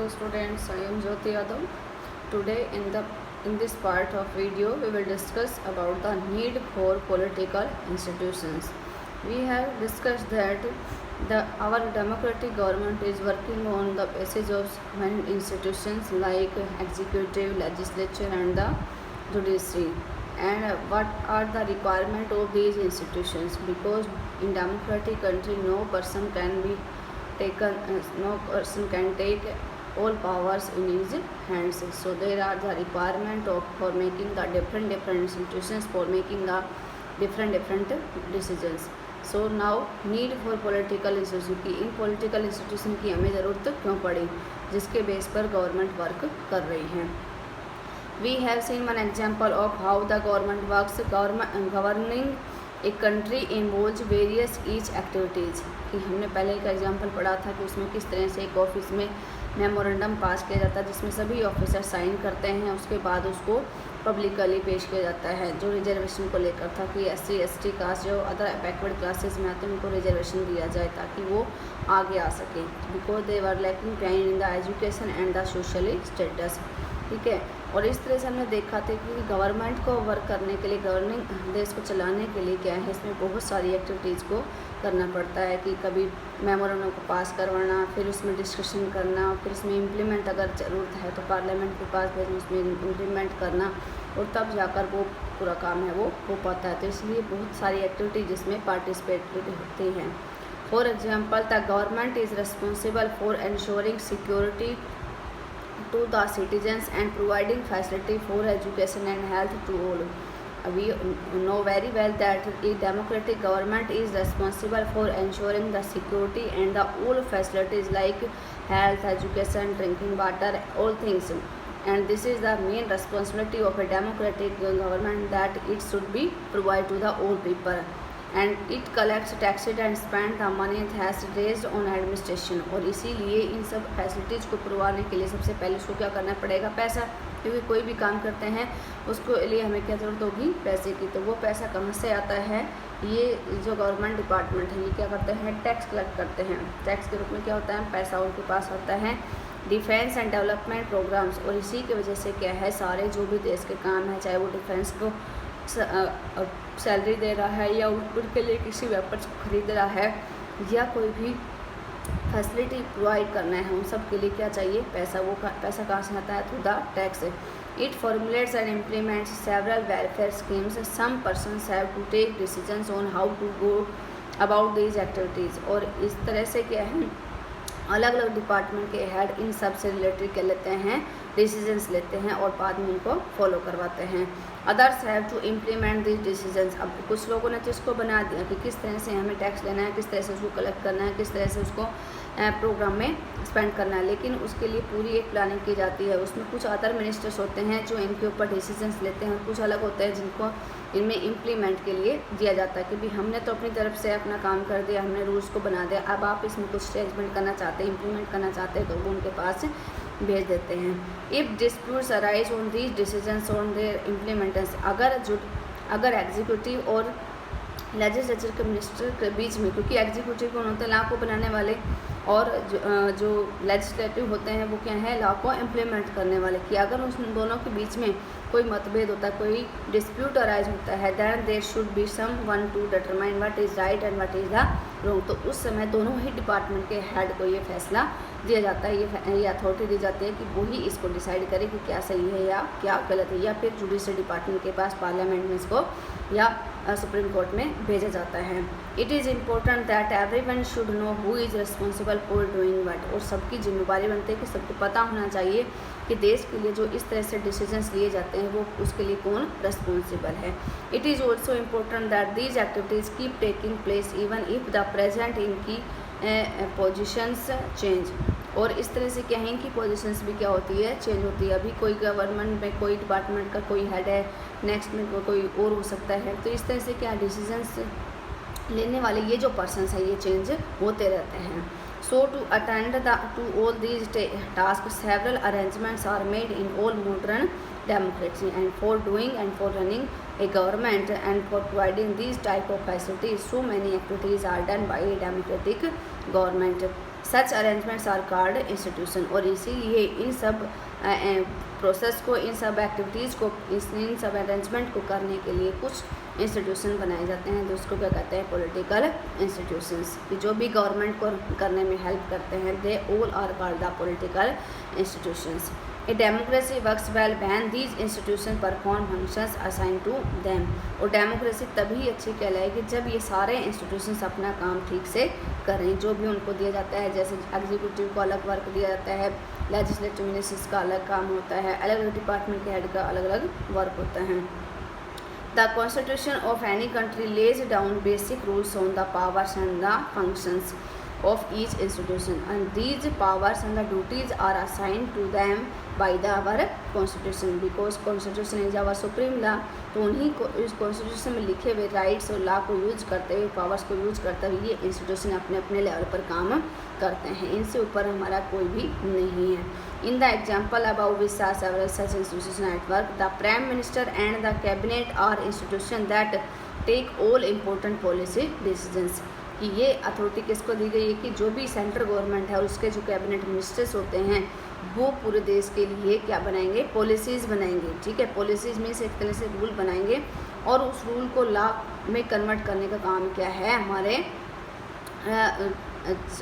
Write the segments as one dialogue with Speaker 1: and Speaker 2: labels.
Speaker 1: Hello students, I am Jyoti Yadav. Today in this part of video we will discuss about the need for political institutions. We have discussed that our democratic government is working on the basis of many institutions like executive, legislature and the judiciary. And what are the requirement of these institutions? Because in democratic country no person can take all powers in his hands. So there are the requirement for making the different institutions for making the different decisions. So now need for political institution की इन political institution की हमें ज़रूरत क्यों पड़ी, जिसके base पर government work कर रही है. We have seen one example of how the government works. Governing a country involves various each activities. कि हमने पहले एक एग्जांपल पढ़ा था कि उसमें किस तरह से एक ऑफिस में मेमोरेंडम पास किया जाता है जिसमें सभी ऑफिसर साइन करते हैं. उसके बाद उसको पब्लिकली पेश किया जाता है. जो रिजर्वेशन को लेकर था कि SC ST कास्ट जो अदर बैकवर्ड क्लासेस में आते हैं उनको रिजर्वेशन दिया जाए ताकि वो आगे आ सकें, because they were lacking behind in the education and the socially status. ठीक है. और इस तरह से हमने देखा था कि गवर्नमेंट को वर्क करने के लिए, गवर्निंग देश को चलाने के लिए क्या है, इसमें बहुत सारी एक्टिविटीज़ को करना पड़ता है. कि कभी मेमोरेंडम को पास करवाना, फिर उसमें डिस्कशन करना, फिर उसमें इम्प्लीमेंट अगर ज़रूरत है तो पार्लियामेंट के पास भेजना, उसमें इम्प्लीमेंट करना, और तब जाकर वो पूरा काम है वो हो पाता है. तो इसलिए बहुत सारी एक्टिविटी जिसमें पार्टिसिपेट होती हैं. For example the government is responsible for ensuring security to the citizens and providing facility for education and health to all. We know very well that a democratic government is responsible for ensuring the security and the all facilities like health, education, drinking water, all things. And this is the main responsibility of a democratic government, that it should be provided to the all people. And it collects taxes and spend the money it has raised on administration. और इसीलिए इन सब facilities को करवाने के लिए सबसे पहले उसको क्या करना पड़ेगा, पैसा. क्योंकि कोई भी काम करते हैं उसको लिए हमें क्या ज़रूरत होगी, पैसे की. तो वो पैसा कहाँ से आता है, ये जो गवर्नमेंट डिपार्टमेंट है ये क्या करते हैं, टैक्स कलेक्ट करते हैं. टैक्स के रूप में क्या होता है, पैसा उनके पास आता है. डिफेंस एंड डेवलपमेंट प्रोग्राम्स, और इसी की वजह से क्या है, सारे जो भी देश के काम है, चाहे वो डिफेंस को सैलरी दे रहा है या उनके लिए किसी वेपन्स को खरीद रहा है या कोई भी फैसिलिटी प्रोवाइड करना है, उन सब के लिए क्या चाहिए, पैसा. वो पैसा कहाँ से आता है, through the tax. It formulates and implements several welfare schemes. Some persons have to take decisions on how to go about these activities. और इस तरह से क्या है, अलग अलग डिपार्टमेंट के हेड इन सब से रिलेटेड क्या लेते हैं, डिसीजंस लेते हैं और बाद में उनको फॉलो करवाते हैं. Others have to implement this decisions. अब कुछ लोगों ने तो इसको बना दिया कि किस तरह से हमें टैक्स लेना है, किस तरह से उसको कलेक्ट करना है, किस तरह से उसको प्रोग्राम में स्पेंड करना है, लेकिन उसके लिए पूरी एक प्लानिंग की जाती है. उसमें कुछ अदर मिनिस्टर्स होते हैं जो इनके ऊपर डिसीजंस लेते हैं, कुछ अलग होते हैं जिनको इनमें इम्प्लीमेंट के लिए दिया जाता है कि भी हमने तो अपनी तरफ से अपना काम कर दिया, हमने रूल्स को बना दिया, अब आप इसमें कुछ चेंजमेंट करना चाहते हैं, इम्प्लीमेंट करना चाहते हैं, तो वो उनके पास भेज देते हैं. If disputes arise on these decisions on their implementations, अगर एग्जीक्यूटिव और लेजिस्लेचर के मिनिस्टर के बीच में, क्योंकि एग्जीक्यूटिव कौन होते हैं, लॉ को बनाने वाले, और जो लेजिस्लेटिव होते हैं वो क्या है, लॉ को इम्प्लीमेंट करने वाले, कि अगर उन दोनों के बीच में कोई मतभेद होता है, कोई डिस्प्यूट अराइज होता है, then there should be someone to determine what is right and what is the wrong. तो उस समय दोनों ही डिपार्टमेंट के हेड को ये फैसला दिया जाता है, ये अथॉरिटी दी जाती है कि वही इसको डिसाइड करे कि क्या सही है या क्या गलत है, या फिर जुडिशरी डिपार्टमेंट के पास पार्लियामेंट में इसको या सुप्रीम कोर्ट में भेजा जाता है. It is important that everyone should know who is responsible for doing what. और सबकी जिम्मेदारी बनती है कि सबको पता होना चाहिए कि देश के लिए जो इस तरह से डिसीजंस लिए जाते हैं वो उसके लिए कौन रिस्पॉन्सिबल है. It is also important that these activities keep taking place even if the present इनकी पोजिशंस चेंज. और इस तरह से क्या है, इनकी पोजीशंस भी क्या होती है, चेंज होती है. अभी कोई गवर्नमेंट में कोई डिपार्टमेंट का कोई हेड है, नेक्स्ट में कोई और हो सकता है. तो इस तरह से क्या डिसीजंस लेने वाले ये जो पर्सन्स हैं ये चेंज होते रहते हैं. So to attend to all these task several arrangements are made in all modern democracy, and for doing and for running a government and for providing these type of facilities, so many activities are done by a democratic government. Such arrangements are called institution. और इसीलिए इन सब process को, इन सब activities को, इन सब arrangement को करने के लिए कुछ इंस्टीट्यूशन बनाए जाते हैं, तो उसको क्या कहते हैं, पॉलिटिकल इंस्टीट्यूशंस। कि जो भी गवर्नमेंट को करने में हेल्प करते हैं, they all are called the political institutions. A democracy works well when these institutions perform functions assigned to them। और डेमोक्रेसी तभी अच्छी कहलाएगी जब ये सारे इंस्टीट्यूशंस अपना काम ठीक से करें, जो भी उनको दिया जाता है। जैसे एग्जीक्यूटिव को अलग वर्क दिया जाता है, लेजिस्लेटिव मिनिस्ट्रीज का अलग काम होता है, अलग अलग डिपार्टमेंट के हेड का अलग अलग वर्क होता है। The constitution of any country lays down basic rules on the powers and the functions of each institution, and these powers and the duties are assigned to them by our constitution, because constitution is our supreme law। तो उन्हीं को इस constitution में लिखे हुए rights और law को use करते हुए, पावर्स को यूज करते हुए ये इंस्टीट्यूशन अपने अपने लेवल पर काम करते हैं। इनसे ऊपर हमारा कोई भी नहीं है। In the example about which are several such institution at work, the prime minister and the cabinet are institution that take all important policy decisions. कि ये अथॉरिटी किसको दी गई है कि जो भी सेंट्रल गवर्नमेंट है और उसके जो कैबिनेट मिनिस्टर्स होते हैं वो पूरे देश के लिए क्या बनाएंगे, पॉलिसीज़ बनाएंगे। ठीक है, पॉलिसीज़ में से एक तरह से रूल बनाएंगे और उस रूल को लॉ में कन्वर्ट करने का काम क्या है हमारे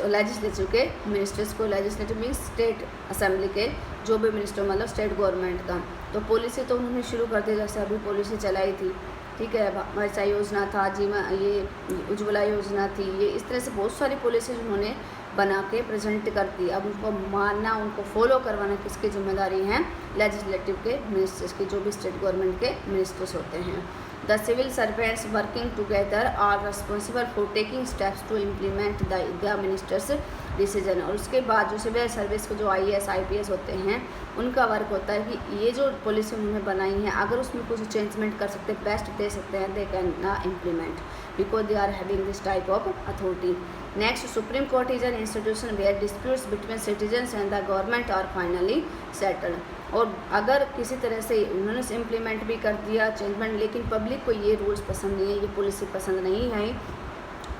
Speaker 1: लेजिस्लेटिव के मिनिस्टर्स को। लेजिस्लेटिव मीन्स स्टेट असेंबली के जो भी मिनिस्टर, मतलब स्टेट गवर्नमेंट का। तो पॉलिसी तो उन्होंने शुरू कर दी, जैसे अभी पॉलिसी चलाई थी, ठीक है, वैसा योजना था जी, ये उज्ज्वला योजना थी, ये इस तरह से बहुत सारी पॉलिसीज उन्होंने बना के प्रेजेंट कर दी। अब उनको मानना, उनको फॉलो करवाना किसकी जिम्मेदारी है, लेजिस्लेटिव के मिनिस्टर्स की, जो भी स्टेट गवर्नमेंट के मिनिस्टर्स होते हैं। The civil servants working together are responsible for taking steps to implement the ministers decision. और उसके बाद जो सिविल सर्विस को जो IAS IPS होते हैं उनका वर्क होता है कि ये जो पॉलिसी उन्होंने बनाई है अगर उसमें कुछ चेंजमेंट कर सकते हैं, बेस्ट दे सकते हैं, दे कैन ना implement because they are having this type of authority. Next, supreme court is an institution where disputes between citizens and the government are finally settled. और अगर किसी तरह से उन्होंने इम्प्लीमेंट भी कर दिया चेंजमेंट, लेकिन पब्लिक को ये रूल्स पसंद नहीं है, ये पॉलिसी पसंद नहीं है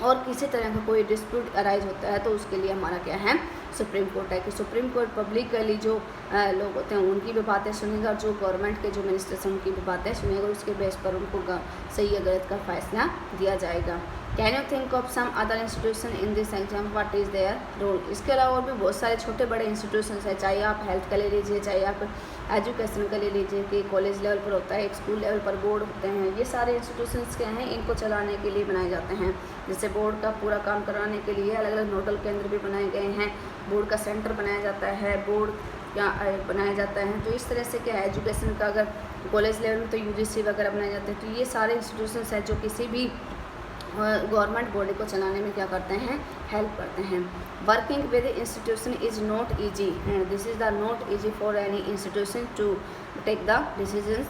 Speaker 1: और किसी तरह का कोई डिस्प्यूट अराइज होता है, तो उसके लिए हमारा क्या है, सुप्रीम कोर्ट है। कि सुप्रीम कोर्ट पब्लिकली जो लोग होते हैं उनकी भी बातें सुनेगा और जो गवर्नमेंट के जो मिनिस्टर्स हैं उनकी भी बातें सुनेगा, उसके बेस पर उनको सही या गलत का फैसला दिया जाएगा। Can you think of some other institution in this exam, what is their role. इसके अलावा और भी बहुत सारे छोटे बड़े इंस्टीट्यूशन हैं, चाहे आप हेल्थ का ले लीजिए, चाहे आप एजुकेशन का ले लीजिए कि कॉलेज लेवल पर होता है, एक स्कूल लेवल पर बोर्ड होते हैं। ये सारे इंस्टीट्यूशंस क्या हैं, इनको चलाने के लिए बनाए जाते हैं। जैसे बोर्ड का पूरा काम कराने के लिए अलग अलग नोडल केंद्र भी बनाए गए हैं, बोर्ड का सेंटर बनाया जाता है, बोर्ड क्या बनाया जाता है। तो इस तरह से क्या है, एजुकेशन का अगर कॉलेज लेवल में तो UGC वगैरह बनाए जाते हैं। तो ये सारे इंस्टीट्यूशंस हैं जो किसी भी गवर्नमेंट बॉडी को चलाने में क्या करते हैं, हेल्प करते हैं। Working with institution is not easy and this is the not easy for any institution to take the decisions.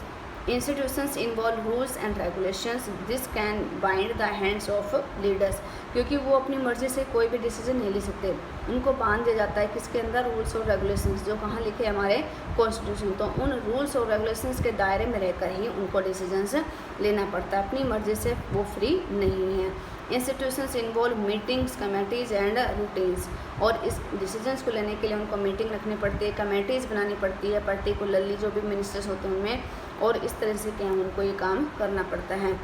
Speaker 1: Institutions involve rules and regulations, this can bind the hands of leaders. क्योंकि वो अपनी मर्जी से कोई भी decision नहीं ले सकते, उनको बांध दिया जाता है किसके अंदर, रूल्स और रेगुलेशंस जो कहाँ लिखे हमारे कॉन्स्टिट्यूशन। तो उन रूल्स और रेगुलेशंस के दायरे में रहकर ही उनको डिसीजंस लेना पड़ता है, अपनी मर्जी से वो फ्री नहीं है। Institutions involve meetings, committees and routines. और इस डिसीजंस को लेने के लिए उनको मीटिंग रखनी पड़ती है, कमेटीज़ बनानी पड़ती है, पर्टिकुलरली जो भी मिनिस्टर्स होते हैं उनमें, और इस तरह से क्या उनको ये काम करना पड़ता है।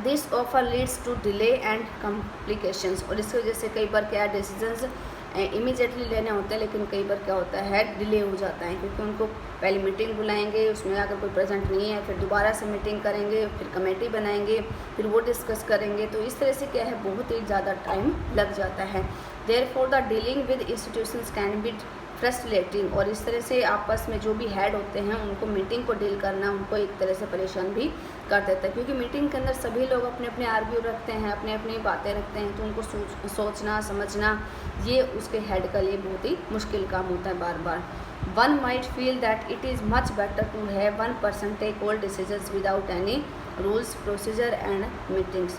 Speaker 1: This offer leads to delay and complications. और इसकी वजह से कई बार क्या डिसीजंस इमीडिएटली लेने होते हैं, लेकिन कई बार क्या होता है, डिले हो जाता है, क्योंकि उनको पहले मीटिंग बुलाएंगे, उसमें अगर कोई प्रेजेंट नहीं है, फिर दोबारा से मीटिंग करेंगे, फिर कमेटी बनाएंगे, फिर वो डिस्कस करेंगे। तो इस तरह से क्या है, बहुत ही ज़्यादा टाइम लग जाता है। Therefore the dealing with institutions can be frustrating. और इस तरह से आपस में जो भी हेड होते हैं उनको मीटिंग को डील करना उनको एक तरह से परेशान भी कर देता है, क्योंकि मीटिंग के अंदर सभी लोग अपने अपने आर्ग्यू रखते हैं, अपने अपनी बातें रखते हैं, तो उनको सोचना समझना ये उसके हेड के लिए बहुत ही मुश्किल काम होता है बार बार। One might feel that it is much better to have one person take all decisions without any rules, procedure and meetings.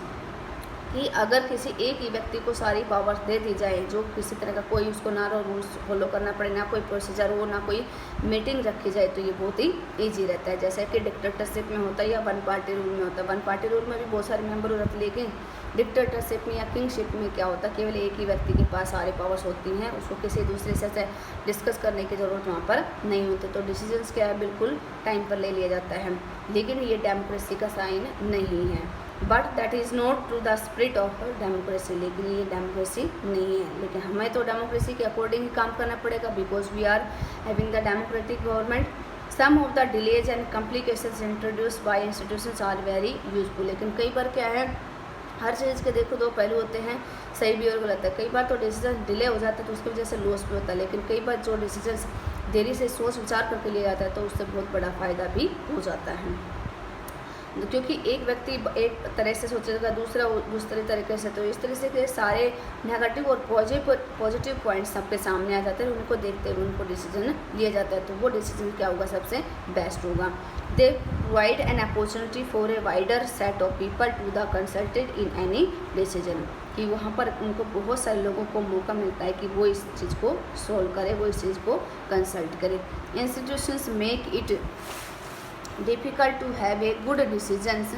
Speaker 1: कि अगर किसी एक ही व्यक्ति को सारी पावर्स दे दी जाए, जो किसी तरह का कोई उसको ना रूल्स फॉलो करना पड़े, ना कोई प्रोसीजर हो, ना कोई मीटिंग रखी जाए, तो ये बहुत ही ईजी रहता है। जैसे कि डिक्टेटरशिप में होता है या वन पार्टी रूल में होता है। वन पार्टी रूल में भी बहुत सारे मेंबर हो जाते हैं, लेकिन डिक्टेटरशिप में या किंगशिप में क्या होता है, केवल एक ही व्यक्ति के पास सारी पावर्स होती हैं, उसको किसी दूसरे से डिस्कस करने की ज़रूरत वहाँ पर नहीं होती। तो डिसीजंस क्या है, बिल्कुल टाइम पर ले लिया जाता है। लेकिन ये डेमोक्रेसी का साइन नहीं है, but that is not to the spirit of democracy. लेकिन ये डेमोक्रेसी नहीं है। लेकिन हमें तो डेमोक्रेसी के अकॉर्डिंग ही काम करना पड़ेगा, because we are having the democratic government. Some of the delays and complications introduce by institutions are very useful. लेकिन कई बार क्या है, हर चीज़ के देखो दो पहलू होते हैं, सही भी और गलत है। कई बार तो डिसीजन डिले हो जाता है तो उसकी वजह से लॉस भी होता है, लेकिन कई बार जो डिसीजन देरी से सोच विचार करके लिया जाता है तो उससे बहुत बड़ा फ़ायदा भी हो जाता है। क्योंकि एक व्यक्ति एक तरह से सोचेगा, दूसरा दूसरे तरीके से, तो इस तरह से के सारे नेगेटिव और पॉजिटिव पॉइंट्स सबके सामने आ जाते हैं, उनको देखते हुए उनको डिसीजन लिया जाता है। तो वो डिसीजन क्या होगा, सबसे बेस्ट होगा। They provide an opportunity for a wider set of people to the consulted in any decision, कि वहाँ पर उनको बहुत सारे लोगों को मौका मिलता है कि वो इस चीज़ को सॉल्व करे, वो इस चीज़ को कंसल्ट करे। Institutions make it difficult to have a good decisions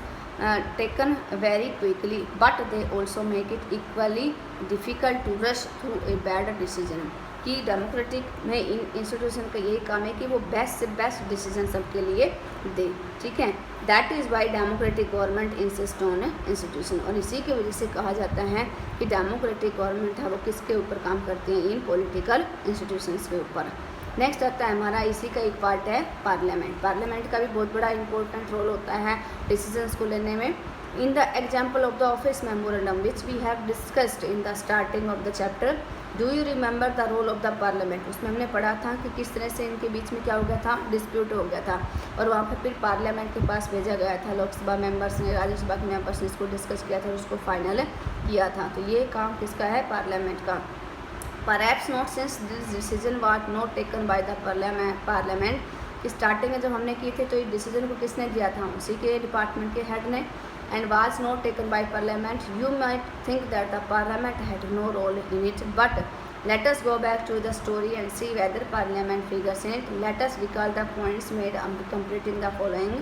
Speaker 1: taken very quickly, but they also make it equally difficult to rush through a bad decision। कि डेमोक्रेटिक में इन इंस्टीट्यूशन का यही काम है कि वो बेस्ट से बेस्ट डिसीजन सबके लिए दे, ठीक है। That is why democratic government insist on institution. और इसी की वजह से कहा जाता है कि डेमोक्रेटिक गवर्नमेंट है वो किसके ऊपर काम करती है, इन पॉलिटिकल इंस्टीट्यूशंस के ऊपर। नेक्स्ट आता है हमारा इसी का एक पार्ट है पार्लियामेंट। पार्लियामेंट का भी बहुत बड़ा इंपॉर्टेंट रोल होता है डिसीजंस को लेने में। In the example of the office memorandum which we have discussed in the starting of the chapter, do you remember the role of the parliament. उसमें हमने पढ़ा था कि किस तरह से इनके बीच में क्या हो गया था, डिस्प्यूट हो गया था, और वहाँ पर फिर पार्लियामेंट के पास भेजा गया था। लोकसभा मेंबर्स ने, राज्यसभा के मेंबर्स ने इसको डिस्कस किया था और उसको फाइनल किया था। तो ये काम किसका है, पार्लियामेंट का। Perhaps not since this decision was not taken by the parliament। Starting में जब हमने की थी तो इस डिसीजन को किसने दिया था, उसी के डिपार्टमेंट के हेड ने। and was not taken by parliament, you might think that the parliament had no role in it, but let us go back to the story and see whether parliament figures in it। let us recall the points made completing the following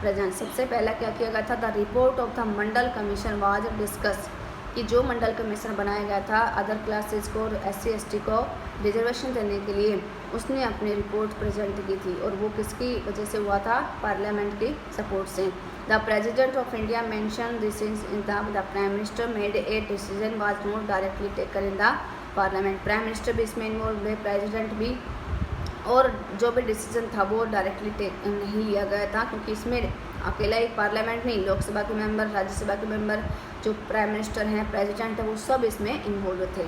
Speaker 1: present। सबसे पहला क्या किया गया था, the report of the Mandal commission was discussed, कि जो मंडल commission बनाया गया था अदर क्लासेस को, SC ST को रिजर्वेशन देने के लिए, उसने अपनी रिपोर्ट प्रेजेंट की थी, और वो किसकी वजह से हुआ था, पार्लियामेंट की सपोर्ट से। The president of India mention this in the prime minister made a decision was not directly taken in the parliament. Prime minister भी इसमें इन्वॉल्व है, प्रेसिडेंट भी, और जो भी डिसीजन था वो डायरेक्टली नहीं लिया गया था, क्योंकि इसमें अकेला एक पार्लियामेंट नहीं, लोकसभा के मेंबर, राज्यसभा के मेंबर, जो प्राइम मिनिस्टर हैं, प्रेसिडेंट है, वो सब इसमें इन्वॉल्व थे।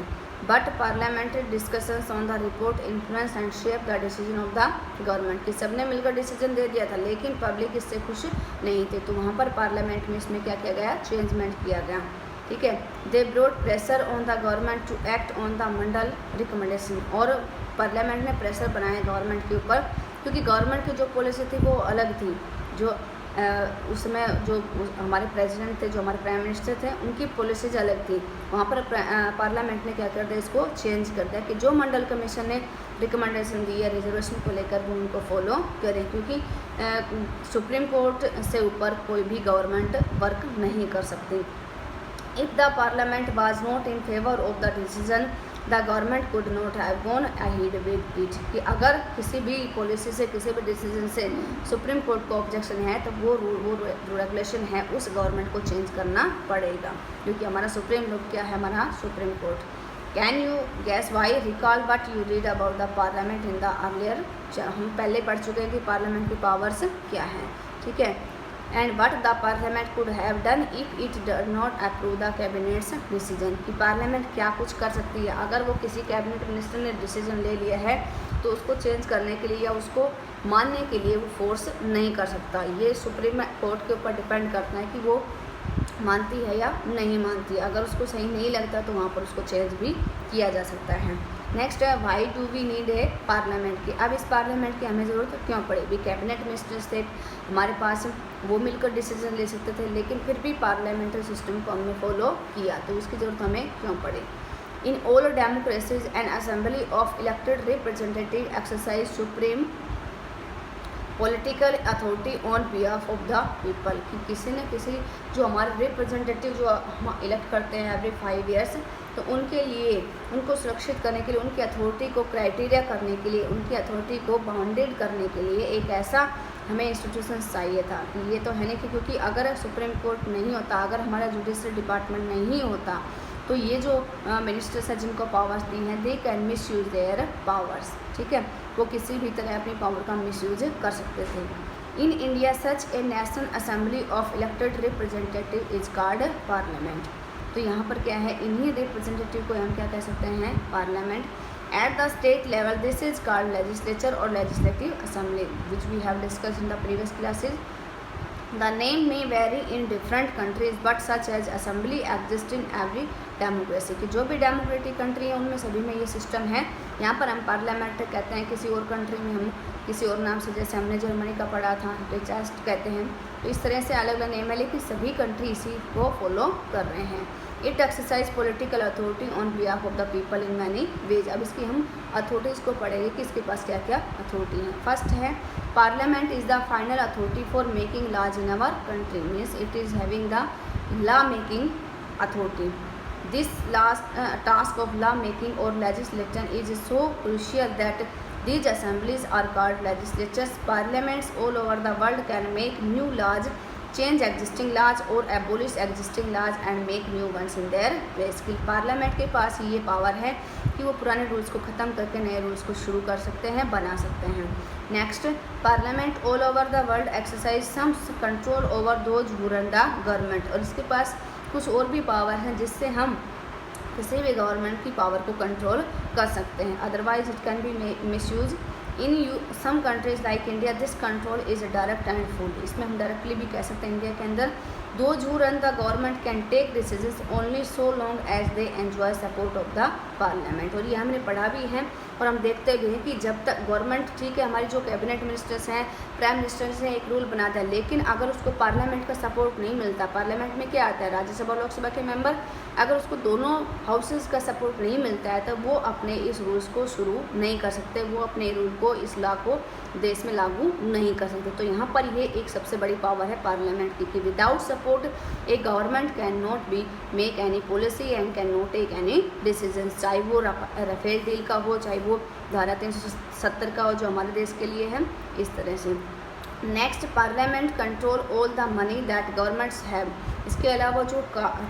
Speaker 1: But parliamentary discussions on the report influence and shape the decision of the government, कि सबने मिलकर डिसीजन दे दिया था, लेकिन पब्लिक इससे खुश नहीं थी, तो वहाँ पर पार्लियामेंट में इसमें क्या किया गया, चेंजमेंट किया गया, ठीक है। They brought pressure on the government to act on the Mandal recommendation, और पार्लियामेंट ने प्रेशर बनाया गवर्नमेंट के ऊपर, क्योंकि गवर्नमेंट की जो पॉलिसी थी वो अलग थी। जो उसमें जो हमारे प्रेसिडेंट थे, जो हमारे प्राइम मिनिस्टर थे, उनकी पॉलिसीज अलग थी। वहाँ पर पार्लियामेंट ने क्या कर दिया, इसको चेंज कर दिया कि जो मंडल कमीशन ने रिकमेंडेशन दी है रिजर्वेशन को लेकर वो उनको फॉलो करें, क्योंकि सुप्रीम कोर्ट से ऊपर कोई भी गवर्नमेंट वर्क नहीं कर सकती। If the parliament was not in favour of the decision the government could not have gone ahead with it, कि अगर किसी भी पॉलिसी से, किसी भी डिसीजन से सुप्रीम कोर्ट को ऑब्जेक्शन है तो वो रेगुलेशन है उस गवर्नमेंट को चेंज करना पड़ेगा, क्योंकि हमारा सुप्रीम लोग क्या है, हमारा supreme court. Can you guess why recall what you read about the parliament in the earlier, हम पहले पढ़ चुके हैं कि पार्लियामेंट की पावर्स क्या हैं, ठीक है। And what the parliament could have done if it did not approve the cabinet's decision, कि पार्लियामेंट क्या कुछ कर सकती है अगर वो किसी कैबिनेट मिनिस्टर ने डिसीजन ले लिया है तो उसको चेंज करने के लिए या उसको मानने के लिए वो फोर्स नहीं कर सकता। ये सुप्रीम कोर्ट के ऊपर डिपेंड करता है कि वो मानती है या नहीं मानती है। अगर उसको सही नहीं लगता तो वहाँ पर उसको चेंज भी किया जा सकता है। नेक्स्ट है why do we need a parliament की। अब इस पार्लियामेंट की हमें ज़रूरत क्यों पड़ेगी? कैबिनेट मिनिस्टर्स थे हमारे पास, वो मिलकर डिसीजन ले सकते थे, लेकिन फिर भी पार्लियामेंट्री सिस्टम को हमने फॉलो किया, तो इसकी ज़रूरत हमें क्यों पड़ी? In all democracies N assembly of elected representative exercise supreme political authority on behalf of the people, कि किसी न किसी जो हमारे रिप्रेजेंटेटिव जो हम इलेक्ट करते हैं एवरी 5 ईयर्स, तो उनके लिए, उनको सुरक्षित करने के लिए, उनकी अथॉरिटी को क्राइटेरिया करने के लिए, उनकी अथॉरिटी को बाउंडेड करने के लिए एक ऐसा हमें इंस्टीट्यूशन चाहिए था। ये तो है नहीं कि क्योंकि अगर सुप्रीम कोर्ट नहीं होता, अगर हमारा जुडिशरी डिपार्टमेंट नहीं होता, तो ये जो मिनिस्टर्स हैं जिनको पावर्स दी हैं, they can miss use their powers, ठीक है, वो किसी भी तरह अपनी पावर का मिस यूज कर सकते थे। In India such A national assembly of elected representative is called parliament. तो यहाँ पर क्या है, इन्हीं रिप्रेजेंटेटिव को हम क्या कह सकते हैं? Parliament. At the state level this is called legislature और legislative assembly, which we have discuss in the previous classes. The name may vary in different countries, but such as assembly exists in every democracy, कि जो भी democratic country है उनमें सभी में ये system है। यहाँ पर हम पार्लियामेंट कहते हैं, किसी और कंट्री में हम किसी और नाम से, जैसे हमने जर्मनी का पढ़ा था रिचास्ट कहते हैं, तो इस तरह से अलग अलग नेम है, लेकिन सभी कंट्री इसी को फॉलो कर रहे हैं। It exercise political authority on behalf of the people in many ways. अब इसकी हम अथॉरिटीज़ को पढ़ेंगे कि इसके पास क्या क्या अथॉरिटी है। फर्स्ट है parliament is the final authority for making laws in our country, means it is having the law making authority. This last task of law making और legislation is so crucial that these assemblies are called legislatures. Parliaments all over the world can make new laws, change existing laws or abolish existing laws and make new ones in their place. कि parliament के पास ये power है कि वो पुराने rules को ख़त्म करके नए रूल्स को शुरू कर सकते हैं, बना सकते हैं। Next, parliament all over the world exercise some control over those who run the government. और इसके पास कुछ और भी पावर हैं जिससे हम किसी भी गवर्नमेंट की पावर को कंट्रोल कर सकते हैं, otherwise it can be misuse. In some countries like India this control is direct and full. इसमें हम डायरेक्टली भी कह सकते हैं इंडिया के अंदर those who run the government can take decisions only so long as they enjoy support of the parliament. और ये हमने पढ़ा भी है और हम देखते भी हैं कि जब तक गवर्नमेंट, ठीक है, हमारी जो कैबिनेट मिनिस्टर्स हैं, प्राइम मिनिस्टर्स हैं, एक रूल बनाता है, लेकिन अगर उसको पार्लियामेंट का सपोर्ट नहीं मिलता, पार्लियामेंट में क्या आता है, राज्यसभा और लोकसभा के मेंबर, अगर उसको दोनों हाउसेस का सपोर्ट नहीं मिलता है तो वो अपने इस रूल्स को शुरू नहीं कर सकते, वो अपने रूल को, इस लॉ को देश में लागू नहीं कर सकते। तो यहाँ पर ये एक सबसे बड़ी पावर है पार्लियामेंट की, कि without support a government can not be make any policy and can not take any decision, चाहे वो राफेल डील का हो, चाहे वो धारा 370 का हो जो हमारे देश के लिए है, इस तरह से। Next, parliament control all the money that governments have. इसके अलावा जो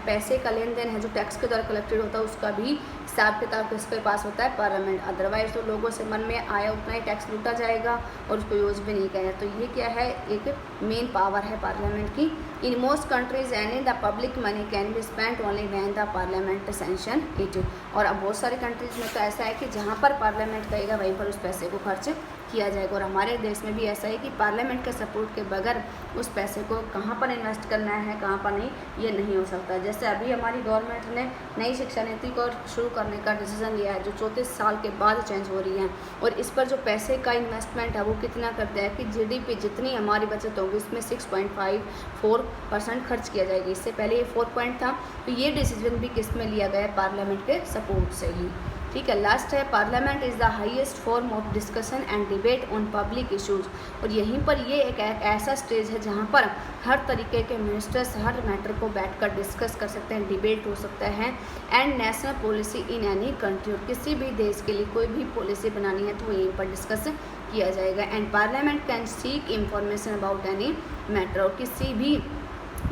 Speaker 1: पैसे का लेन देन है, जो टैक्स के द्वारा कलेक्टेड होता है, उसका भी हिसाब किताब किसके पास होता है, पार्लियामेंट। अदरवाइज तो लोगों से मन में आया उतना ही टैक्स लूटा जाएगा और उसको यूज भी नहीं किया। तो ये क्या है, एक मेन पावर है पार्लियामेंट की। In most countries any the public money can be spent only when the parliament sanction it. और अब बहुत सारे कंट्रीज में तो ऐसा है कि जहाँ पर पार्लियामेंट कहेगा वहीं पर उस पैसे को खर्च किया जाएगा। और हमारे देश में भी ऐसा है कि पार्लियामेंट के सपोर्ट के बगैर उस पैसे को कहाँ पर इन्वेस्ट करना है, कहाँ पर नहीं, ये नहीं हो सकता। जैसे अभी हमारी गवर्नमेंट ने नई शिक्षा नीति को शुरू करने का डिसीजन लिया है, जो 34 साल के बाद चेंज हो रही है, और इस पर जो पैसे का इन्वेस्टमेंट है वो कितना करता है कि जीडीपी जितनी हमारी बचत होगी उसमें 6.54% खर्च किया जाएगी। इससे पहले ये 4 था। तो ये डिसीजन भी किस में लिया गया है, पार्लियामेंट के सपोर्ट से ही, ठीक है। लास्ट है, parliament is the highest form of discussion and debate on public issues. और यहीं पर ये एक ऐसा स्टेज है जहाँ पर हर तरीके के मिनिस्टर्स हर मैटर को बैठकर डिस्कस कर सकते हैं, डिबेट हो सकता है। And national policy in any country, और किसी भी देश के लिए कोई भी पॉलिसी बनानी है तो वो यहीं पर डिस्कस किया जाएगा। And parliament can seek information about any matter, और किसी भी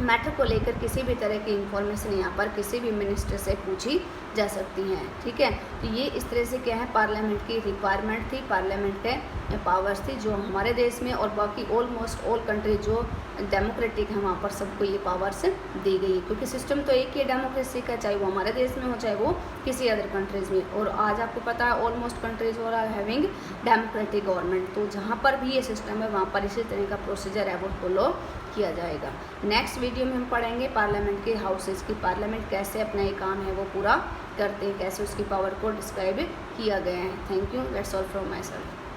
Speaker 1: मैटर को लेकर किसी भी तरह की इंफॉर्मेशन यहाँ पर किसी भी मिनिस्टर से पूछी जा सकती हैं, ठीक है। तो ये इस तरह से क्या है, पार्लियामेंट की रिक्वायरमेंट थी, पार्लियामेंट के पावर्स थी जो हमारे देश में और बाकी ऑलमोस्ट ऑल कंट्री जो डेमोक्रेटिक है वहाँ पर सबको ये पावर्स दी गई है, क्योंकि सिस्टम तो एक ही है डेमोक्रेसी का, चाहे वो हमारे देश में हो चाहे वो किसी अदर कंट्रीज़ में। और आज आपको पता है ऑलमोस्ट कंट्रीज और आर हैविंग डेमोक्रेटिक गवर्नमेंट, तो जहाँ पर भी ये सिस्टम है वहाँ पर इसी तरह का प्रोसीजर है वो फॉलो किया जाएगा। नेक्स्ट वीडियो में हम पढ़ेंगे पार्लियामेंट के हाउसेस की, पार्लियामेंट कैसे अपना ये काम है वो पूरा करते हैं, कैसे उसकी पावर को डिस्क्राइब किया गया है। Thank you, that's all from my self.